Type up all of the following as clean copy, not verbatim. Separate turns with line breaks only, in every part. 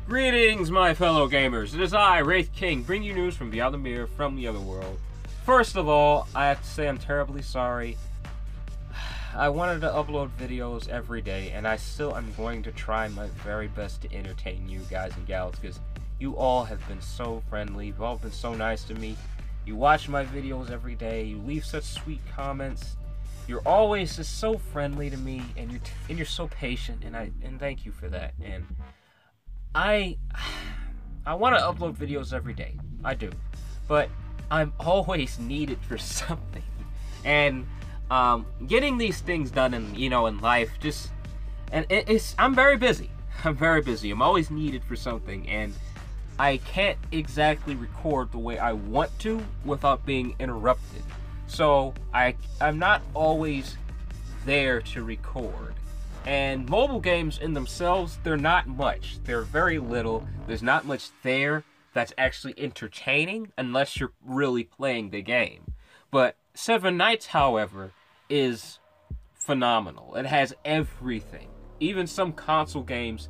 Greetings, my fellow gamers. It is I, Wraith King, bringing you news from beyond the mirror, from the other world. First of all, I have to say I'm terribly sorry. I wanted to upload videos every day, and I still am going to try my very best to entertain you guys and gals, because you all have been so friendly. You've all been so nice to me. You watch my videos every day. You leave such sweet comments. You're always just so friendly to me, and you're so patient, and thank you for that. And I want to upload videos every day. I do. But I'm always needed for something. And getting these things done in life I'm very busy. I'm always needed for something, and I can't exactly record the way I want to without being interrupted. So I'm not always there to record. And mobile games in themselves, they're not much. They're very little. There's not much there that's actually entertaining unless you're really playing the game. But Seven Nights, however, is phenomenal. It has everything. Even some console games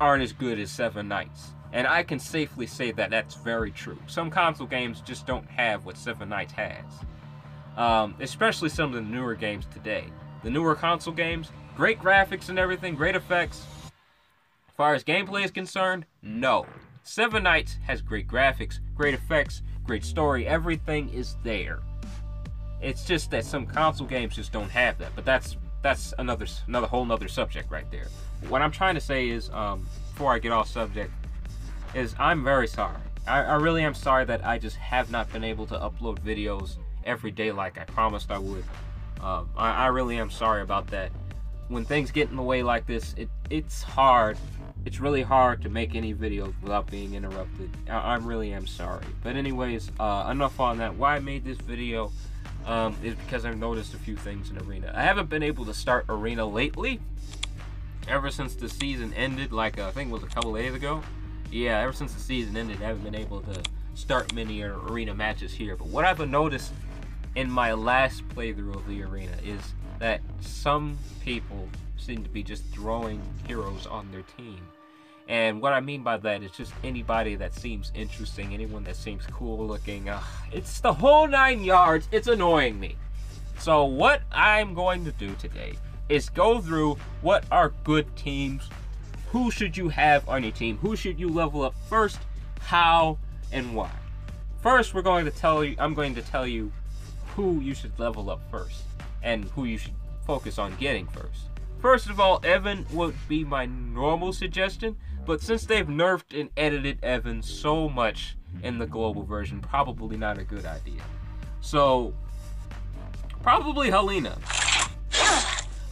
aren't as good as Seven Nights. And I can safely say that that's very true. Some console games just don't have what Seven Nights has. Especially some of the newer games today. The newer console games, great graphics and everything, great effects. As far as gameplay is concerned, no. Seven Nights has great graphics, great effects, great story, everything is there. It's just that some console games just don't have that, but that's another whole nother subject right there. What I'm trying to say is, before I get off subject, is I'm very sorry. I really am sorry that I just have not been able to upload videos every day like I promised I would. I really am sorry about that. When things get in the way like this, it's hard. It's really hard to make any videos without being interrupted. I really am sorry. But anyways, enough on that. Why I made this video is because I've noticed a few things in Arena. I haven't been able to start Arena lately. Ever since the season ended, like I think it was a couple days ago. Yeah, ever since the season ended, I haven't been able to start many Arena matches here. But what I've noticed in my last playthrough of the Arena is that some people seem to be just throwing heroes on their team. And what I mean by that is just anybody that seems interesting, anyone that seems cool looking. It's the whole 9 yards. It's annoying me. So what I'm going to do today is go through what are good teams, who should you have on your team, who should you level up first, how, and why. First, I'm going to tell you who you should level up first, and who you should focus on getting first. First of all, Evan would be my normal suggestion, but since they've nerfed and edited Evan so much in the global version, probably not a good idea. So, probably Helena.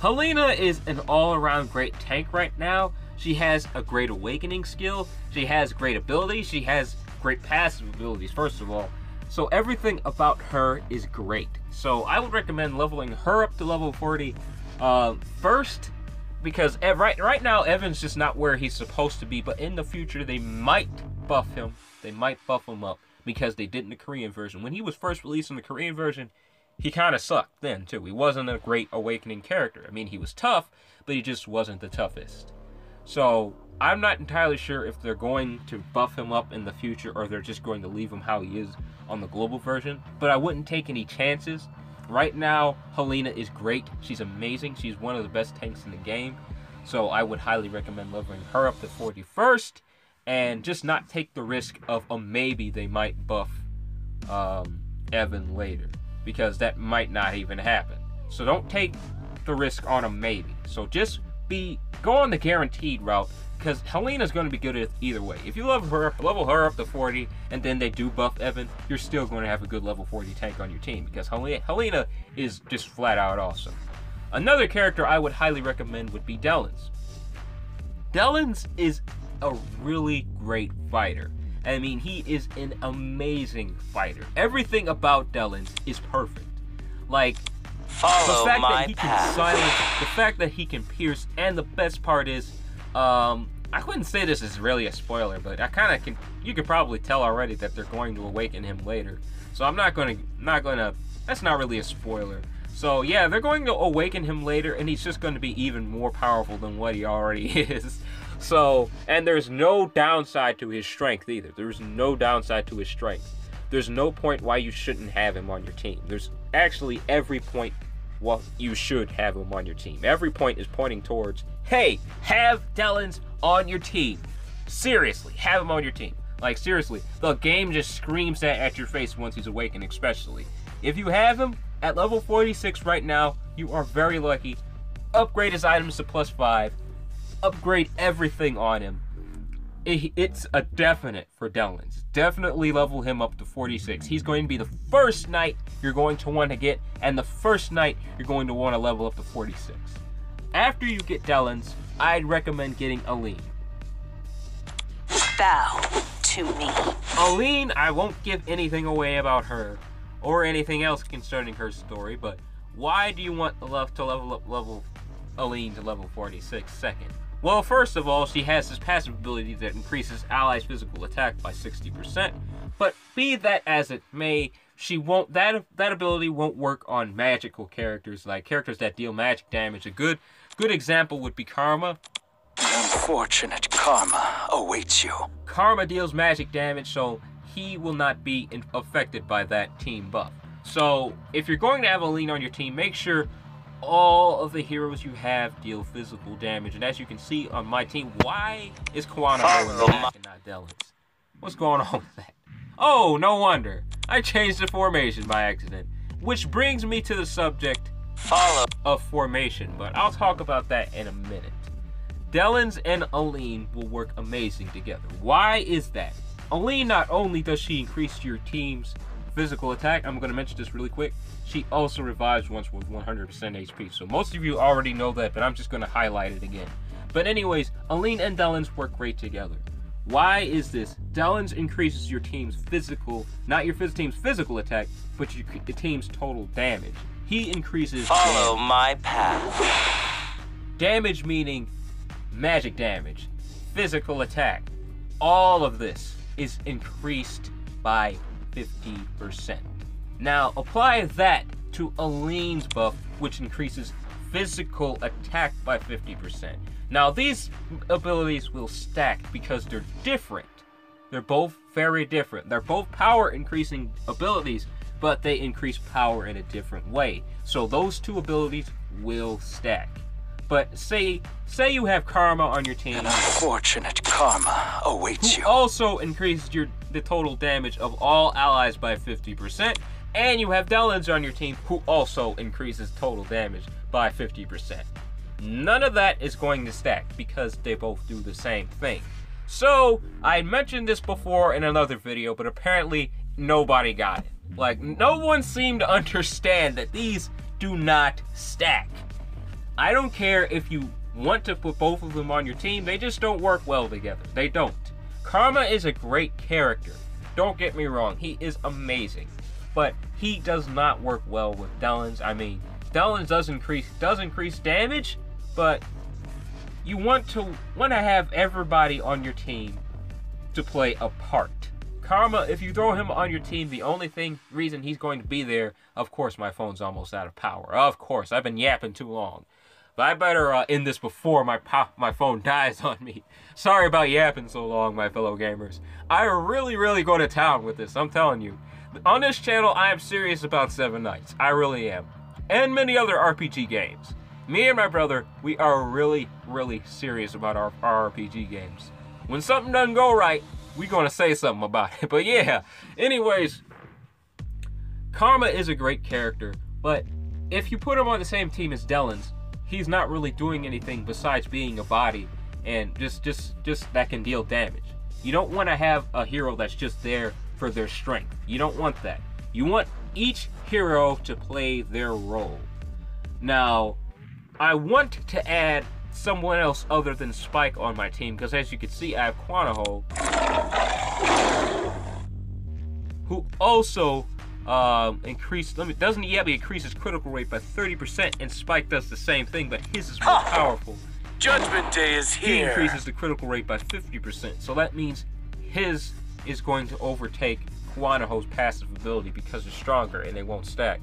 Helena is an all-around great tank right now. She has a great awakening skill, she has great abilities, she has great passive abilities, first of all. So everything about her is great. So I would recommend leveling her up to level 40 first, because right now Evan's just not where he's supposed to be, but in the future they might buff him. They might buff him up, because they did in the Korean version. When he was first released in the Korean version, he kind of sucked then too. He wasn't a great awakening character. I mean, he was tough, but he just wasn't the toughest. So I'm not entirely sure if they're going to buff him up in the future, or they're just going to leave him how he is on the global version, but I wouldn't take any chances. Right now, Helena is great. She's amazing. She's one of the best tanks in the game. So I would highly recommend leveling her up to 40 first, and just not take the risk of a maybe they might buff Evan later, because that might not even happen. So don't take the risk on a maybe. So just go on the guaranteed route, because Helena's going to be good either way. If you level her up to 40, and then they do buff Evan, you're still going to have a good level 40 tank on your team, because Helena is just flat out awesome. Another character I would highly recommend would be Delan's. Delan's is a really great fighter. I mean, he is an amazing fighter. Everything about Delan is perfect. Like, the fact that he can silence, the fact that he can pierce, and the best part is, I wouldn't say this is really a spoiler, but you could probably tell already that they're going to awaken him later. So I'm not gonna, that's not really a spoiler. So yeah, they're going to awaken him later, and he's just going to be even more powerful than what he already is. So, and there's no downside to his strength either. There's no downside to his strength. There's no point why you shouldn't have him on your team. There's actually every point why you should have him on your team. Every point is pointing towards, hey, have Delan's on your team. Seriously, have him on your team. Like, seriously, the game just screams that at your face once he's awakened, especially. If you have him at level 46 right now, you are very lucky. Upgrade his items to +5. Upgrade everything on him. It's a definite for Delan's. Definitely level him up to 46. He's going to be the first knight you're going to want to get, and the first knight you're going to want to level up to 46. After you get Delan's, I'd recommend getting Aline.
Bow to me.
Aline, I won't give anything away about her or anything else concerning her story, but why do you want to level up Aline to level 46 second? Well, first of all, she has this passive ability that increases allies' physical attack by 60%, but be that as it may, that ability won't work on magical characters, like characters that deal magic damage. A good example would be Karma.
Unfortunate karma awaits you.
Karma deals magic damage, so he will not be affected by that team buff. So, if you're going to have Aline on your team, make sure all of the heroes you have deal physical damage. And as you can see on my team, why is Quantico in the back and not Delan's? What's going on with that? Oh, no wonder. I changed the formation by accident. Which brings me to the subject of formation, but I'll talk about that in a minute. Delan's and Aline will work amazing together. Why is that? Aline, not only does she increase your team's physical attack, I'm going to mention this really quick, she also revives once with 100% HP. So most of you already know that, but I'm just going to highlight it again. But anyways, Aline and Delan's work great together. Why is this? Delan's increases your team's physical, not your team's physical attack, but the team's total damage. He increases
Follow my path.
Damage meaning magic damage, physical attack. All of this is increased by 50%. Now, apply that to Aline's buff, which increases physical attack by 50%. Now, these abilities will stack because they're different. They're both very different. They're both power-increasing abilities, but they increase power in a different way. So those two abilities will stack. But say you have Karma on your team.
An unfortunate karma awaits you.
Also increases the total damage of all allies by 50%. And you have Delan's on your team, who also increases total damage by 50%. None of that is going to stack because they both do the same thing. So, I mentioned this before in another video, but apparently nobody got it. Like, no one seemed to understand that these do not stack. I don't care if you want to put both of them on your team, they just don't work well together. They don't. Karma is a great character. Don't get me wrong, he is amazing. But he does not work well with Delan's. I mean, Delan's does increase damage, but you want to have everybody on your team to play a part. Karma, if you throw him on your team, the only reason he's going to be there, of course, my phone's almost out of power. Of course, I've been yapping too long. But I better end this before my phone dies on me. Sorry about yapping so long, my fellow gamers. I really go to town with this, I'm telling you. On this channel, I am serious about Seven Knights. I really am. And many other RPG games. Me and my brother, we are really serious about our RPG games. When something doesn't go right, we're gonna say something about it. But yeah, anyways, Karma is a great character, but if you put him on the same team as Delan's, he's not really doing anything besides being a body and just that can deal damage. You don't want to have a hero that's just there for their strength. You don't want that. You want each hero to play their role. Now, I want to add someone else other than Spike on my team, because as you can see, I have Quantico, who also increases critical rate by 30%, and Spike does the same thing, but his is more powerful.
Judgment Day is here.
He increases the critical rate by 50%, so that means his is going to overtake Quantico's passive ability because it's stronger and they won't stack.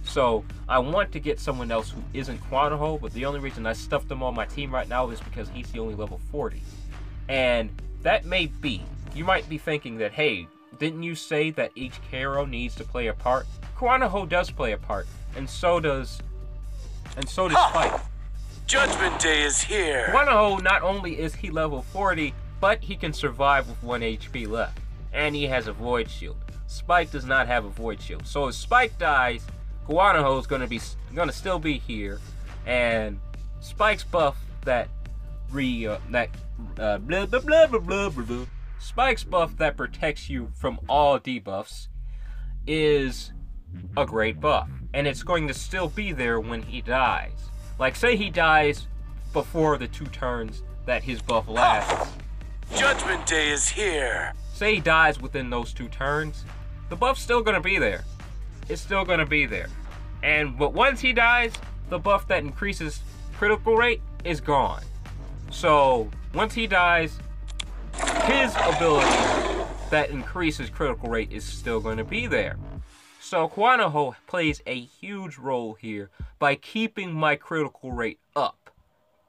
So I want to get someone else who isn't Quantico, but the only reason I stuffed him on my team right now is because he's the only level 40. And that may be. You might be thinking that, hey, didn't you say that each hero needs to play a part? Kuwanoho does play a part, and so does Spike.
Judgment Day is here.
Kuwanoho, not only is he level 40, but he can survive with 1 HP left. And he has a Void Shield. Spike does not have a Void Shield. So if Spike dies, Kuwanoho is gonna still be here, and Spike's buff Spike's buff that protects you from all debuffs is a great buff, and it's going to still be there when he dies. Like, say he dies before the 2 turns that his buff lasts.
Judgment Day is here.
Say he dies within those 2 turns, the buff's still gonna be there. It's still gonna be there. But once he dies, the buff that increases critical rate is gone. So once he dies, his ability that increases critical rate is still going to be there. So Kuwanoho plays a huge role here by keeping my critical rate up,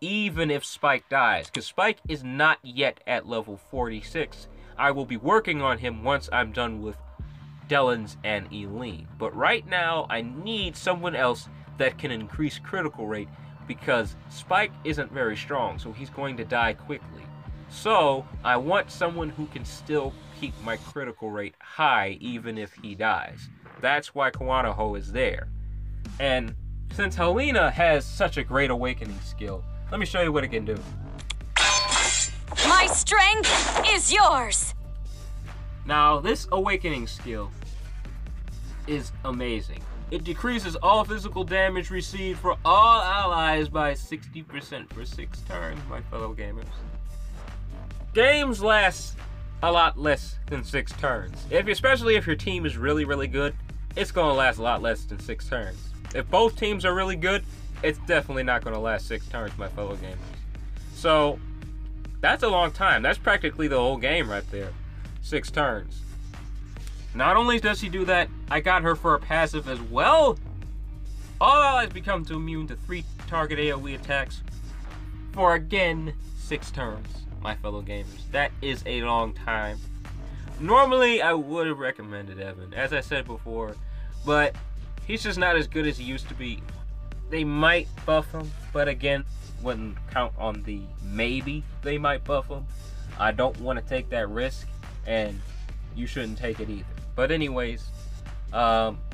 even if Spike dies, because Spike is not yet at level 46. I will be working on him once I'm done with Delan's and Eileen. But right now, I need someone else that can increase critical rate, because Spike isn't very strong, so he's going to die quickly. So I want someone who can still keep my critical rate high even if he dies. That's why Kuwanoho is there. And since Helena has such a great awakening skill, let me show you what it can do.
My strength is yours.
Now, this awakening skill is amazing. It decreases all physical damage received for all allies by 60% for 6 turns, my fellow gamers. Games last a lot less than 6 turns. Especially if your team is really, really good, it's going to last a lot less than 6 turns. If both teams are really good, it's definitely not going to last 6 turns, my fellow gamers. So, that's a long time. That's practically the whole game right there. 6 turns. Not only does she do that, I got her for a passive as well. All allies become immune to 3 target AoE attacks for, again, 6 turns, my fellow gamers. That is a long time. Normally, I would have recommended Evan, as I said before, but he's just not as good as he used to be. They might buff him, but again, wouldn't count on the maybe they might buff him. I don't want to take that risk, and you shouldn't take it either. But anyways,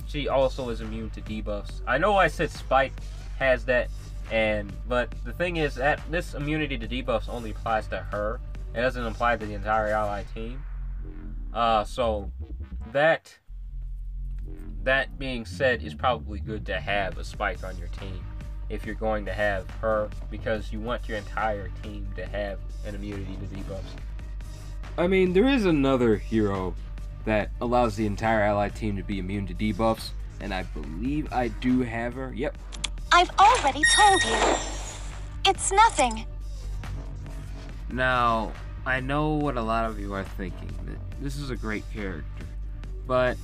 she also is immune to debuffs. I know I said Spike has that, but the thing is that this immunity to debuffs only applies to her. It doesn't apply to the entire ally team. So that being said, it's probably good to have a Spike on your team if you're going to have her, because you want your entire team to have an immunity to debuffs. I mean, there is another hero that allows the entire allied team to be immune to debuffs, and I believe I do have her. Yep.
I've already told you. It's nothing.
Now, I know what a lot of you are thinking, that this is a great character, but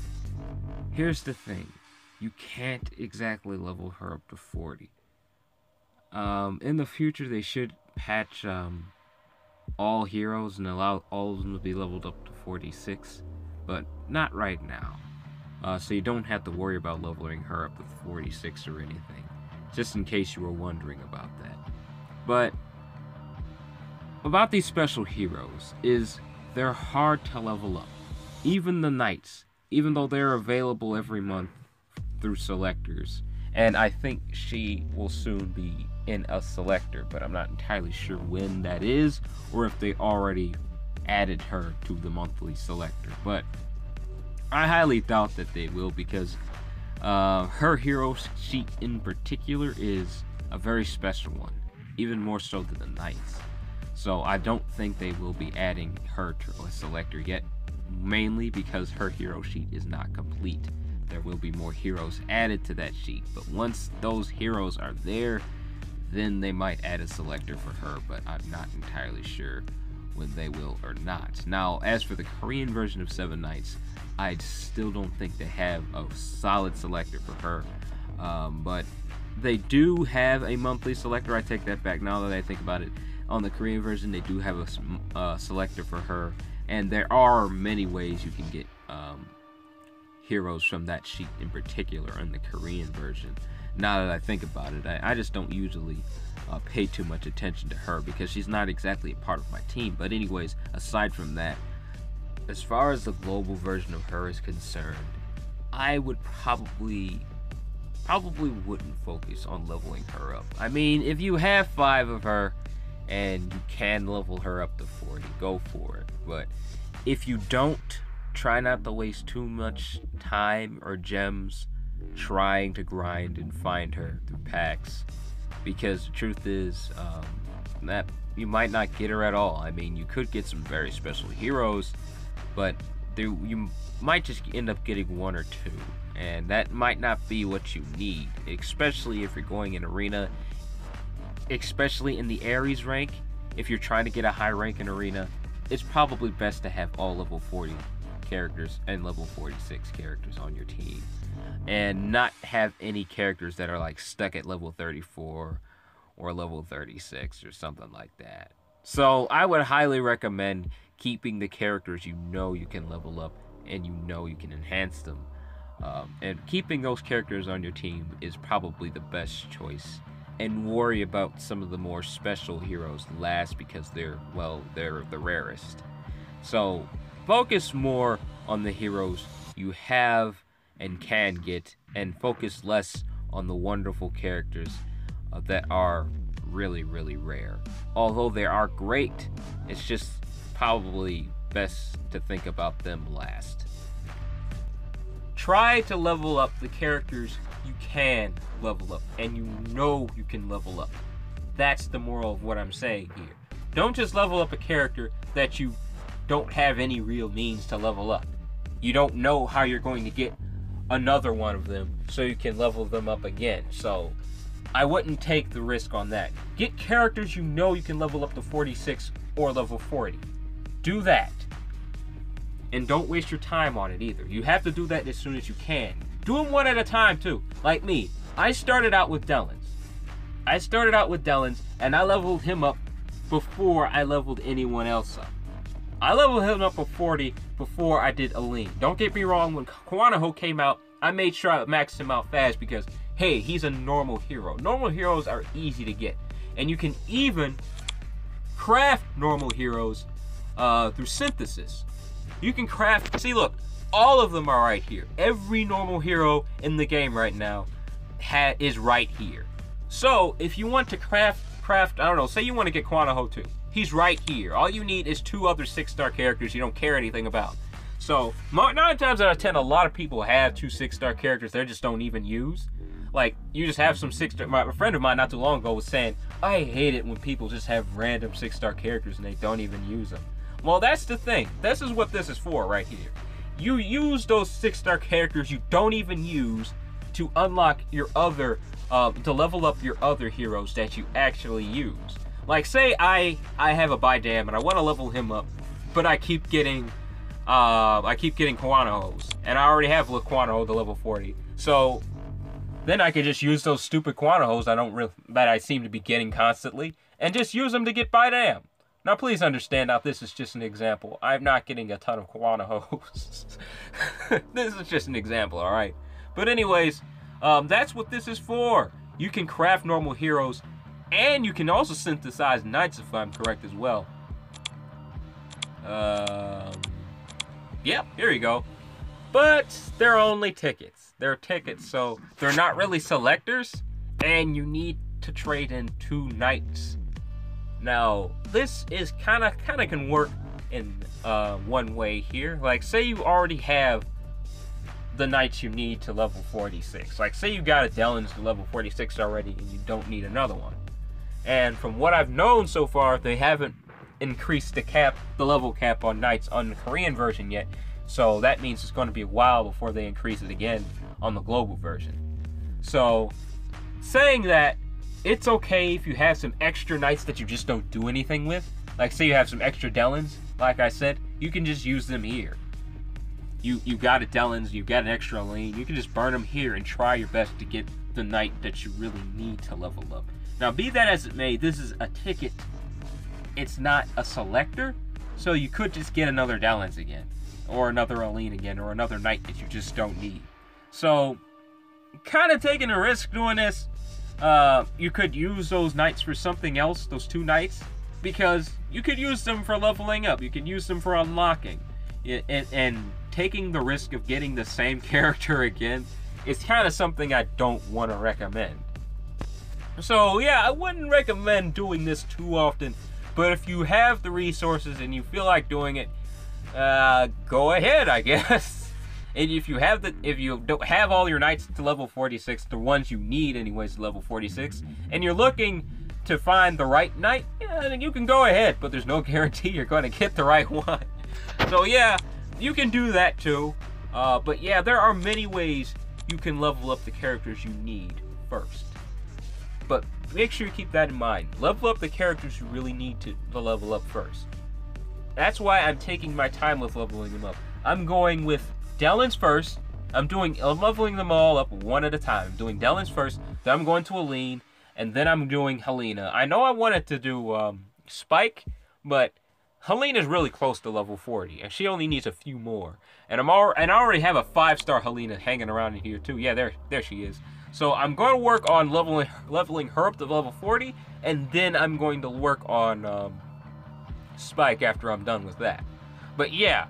here's the thing. You can't exactly level her up to 40. In the future, they should patch all heroes and allow all of them to be leveled up to 46, but not right now. So you don't have to worry about leveling her up with 46 or anything, just in case you were wondering about that. But about these special heroes is they're hard to level up. Even the knights, even though they're available every month through selectors, and I think she will soon be in a selector, but I'm not entirely sure when that is, or if they already added her to the monthly selector. But I highly doubt that they will, because her hero sheet in particular is a very special one, even more so than the knights. So I don't think they will be adding her to a selector yet, mainly because her hero sheet is not complete. There will be more heroes added to that sheet, but once those heroes are there, then they might add a selector for her, but I'm not entirely sure when they will or not. Now, as for the Korean version of Seven Knights, I still don't think they have a solid selector for her, but they do have a monthly selector. I take that back now that I think about it. on the Korean version, they do have a selector for her, and there are many ways you can get heroes from that sheet in particular in the Korean version. Now that I think about it, I just don't usually pay too much attention to her because she's not exactly a part of my team. But anyways, aside from that, as far as the global version of her is concerned, I would probably wouldn't focus on leveling her up. I mean, if you have 5 of her and you can level her up to 40, go for it. But if you don't, try not to waste too much time or gems trying to grind and find her through packs, because the truth is that you might not get her at all. I mean, you could get some very special heroes, but you might just end up getting 1 or 2, and that might not be what you need, especially if you're going in arena, especially in the Ares rank. If you're trying to get a high rank in arena, it's probably best to have all level 40 characters and level 46 characters on your team, and not have any characters that are like stuck at level 34 or level 36 or something like that. So I would highly recommend keeping the characters you know you can level up and you know you can enhance them, and keeping those characters on your team is probably the best choice, and worry about some of the more special heroes last, because they're the rarest. So focus more on the heroes you have and can get, and focus less on the wonderful characters that are really, really rare. Although they are great, it's just probably best to think about them last. Try to level up the characters you can level up, and you know you can level up. That's the moral of what I'm saying here. Don't just level up a character that you don't have any real means to level up. You don't know how you're going to get another one of them so you can level them up again. So I wouldn't take the risk on that. Get characters you know you can level up to 46 or level 40. Do that. And don't waste your time on it either. You have to do that as soon as you can. Do them one at a time too. Like me. I started out with Delan. And I leveled him up before I leveled anyone else up. I leveled him up to 40 before I did Aline. Don't get me wrong, when Kwanaho came out, I made sure I maxed him out fast because, hey, he's a normal hero. Normal heroes are easy to get. And you can even craft normal heroes through synthesis. You can craft, see look, all of them are right here. Every normal hero in the game right now is right here. So if you want to craft, I don't know, say you want to get Kwanaho too. He's right here. All you need is 2 other 6-star characters you don't care anything about. So 9 times out of 10, a lot of people have 2 6-star characters they just don't even use. Like, you just have some 6-star. A friend of mine not too long ago was saying, I hate it when people just have random 6-star characters and they don't even use them. Well, that's the thing. This is what this is for right here. You use those 6-star characters you don't even use to unlock your other, to level up your other heroes that you actually use. Like, say I have a Bidam and I want to level him up, but I keep getting Kwanohos, and I already have Kwanoho to level 40. So then I could just use those stupid Kwanohos that I seem to be getting constantly, and just use them to get Bidam. Now, please understand, now this is just an example. I'm not getting a ton of Kwanohos. This is just an example, all right? But anyways, that's what this is for. You can craft normal heroes, and you can also synthesize knights, if I'm correct as well. Yep, here you go. But they're only tickets. They're tickets, so they're not really selectors, and you need to trade in 2 knights. Now, this is kind of can work in one way here. Like, say you already have the knights you need to level 46. Like, say you got a Delan to level 46 already, and you don't need another one. And from what I've known so far, they haven't increased the level cap on knights on the Korean version yet. So that means it's going to be a while before they increase it again on the global version. So, saying that, it's okay if you have some extra knights that you just don't do anything with. Like, say you have some extra Delans, like I said, you can just use them here. You got a Delans, you got an extra lane, you can just burn them here and try your best to get the knight that you really need to level up. Now, be that as it may, this is a ticket it's not a selector, so you could just get another Delan's again, or another Aline again, or another knight that you just don't need. So, kind of taking a risk doing this. You could use those knights for something else, those 2 knights, because you could use them for leveling up, you could use them for unlocking, and taking the risk of getting the same character again is kind of something I don't want to recommend. So yeah, I wouldn't recommend doing this too often, but if you have the resources and you feel like doing it, go ahead, I guess. And if you don't have all your knights to level 46, the ones you need anyways to level 46, and you're looking to find the right knight, yeah, then you can go ahead, but there's no guarantee you're going to get the right one. So yeah, you can do that too. But yeah, there are many ways you can level up the characters you need first. But make sure you keep that in mind. Level up the characters you really need to level up first. That's why I'm taking my time with leveling them up. I'm going with Delan's first. I'm leveling them all up one at a time. I'm doing Delan's first, then I'm going to Aline, and then I'm doing Helena. I know I wanted to do Spike, but Helena's really close to level 40, and she only needs a few more. And I already have a 5-star Helena hanging around in here too. Yeah, there she is. So I'm going to work on leveling her up to level 40, and then I'm going to work on Spike after I'm done with that. But yeah,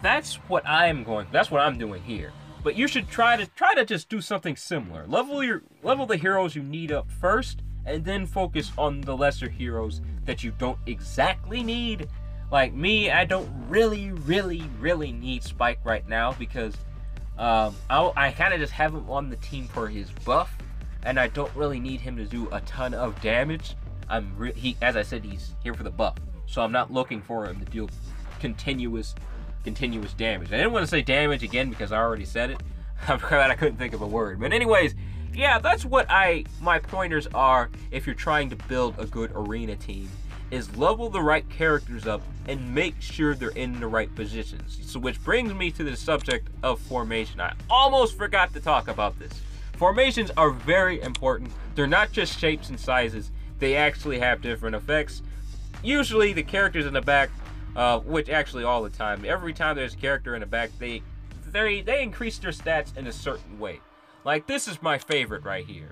that's what I'm doing here. But you should try to just do something similar. Level the heroes you need up first, and then focus on the lesser heroes that you don't exactly need. Like me, I don't really need Spike right now because I kind of just have him on the team for his buff, and I don't really need him to do a ton of damage. As I said, he's here for the buff, so I'm not looking for him to deal continuous damage. I didn't want to say damage again because I already said it. I'm glad I couldn't think of a word. But anyways, yeah, that's what my pointers are if you're trying to build a good arena team, is level the right characters up and make sure they're in the right positions. So which brings me to the subject of formation. I almost forgot to talk about this. Formations are very important. They're not just shapes and sizes. They actually have different effects. Usually the characters in the back, which actually all the time, every time there's a character in the back, they increase their stats in a certain way. Like this is my favorite right here.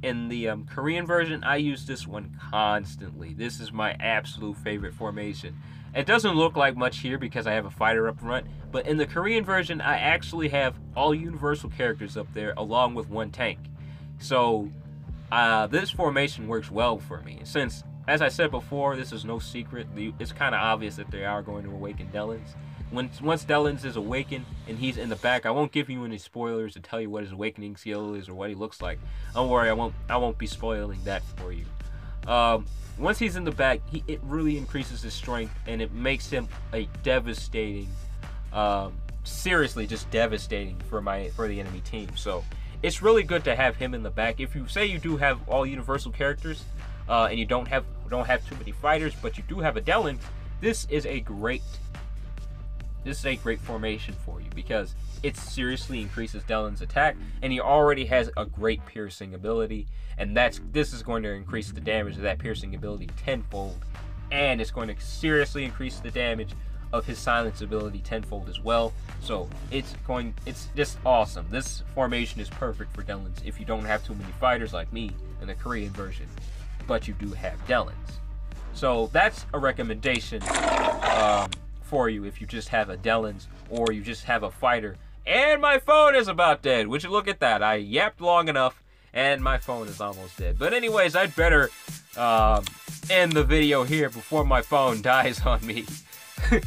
In the Korean version, I use this one constantly. This is my absolute favorite formation. It doesn't look like much here because I have a fighter up front, but in the Korean version, I actually have all universal characters up there along with one tank. So this formation works well for me. Since, as I said before, this is no secret. It's kind of obvious that they are going to awaken Delan's. Once Delan's is awakened and he's in the back, I won't give you any spoilers to tell you what his awakening skill is or what he looks like. Don't worry, I won't be spoiling that for you. Once he's in the back, it really increases his strength, and it makes him a devastating, seriously just devastating for the enemy team. So it's really good to have him in the back. If you say you do have all universal characters, and you don't have too many fighters, but you do have a Delan, this is a great formation for you because it seriously increases Delan's attack, and he already has a great piercing ability, and this is going to increase the damage of that piercing ability tenfold, and it's going to seriously increase the damage of his silence ability tenfold as well. So it's just awesome. This formation is perfect for Delan's if you don't have too many fighters like me in the Korean version, but you do have Delan's. So that's a recommendation for you if you just have a Delan's or you just have a fighter. And my phone is about dead. Would you look at that? I yapped long enough and my phone is almost dead. But anyways, I'd better end the video here before my phone dies on me.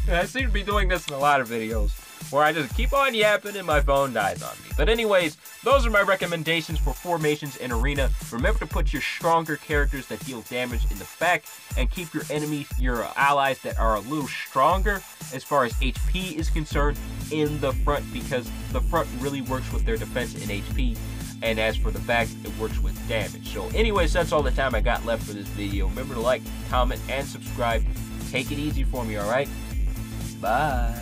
I seem to be doing this in a lot of videos where I just keep on yapping and my phone dies on me. But anyways, those are my recommendations for formations in Arena. Remember to put your stronger characters that deal damage in the back, and keep your enemies, your allies that are a little stronger as far as HP is concerned, in the front, because the front really works with their defense and HP, and as for the back, it works with damage. So anyways, that's all the time I got left for this video. Remember to like, comment, and subscribe. Take it easy for me, alright? Bye.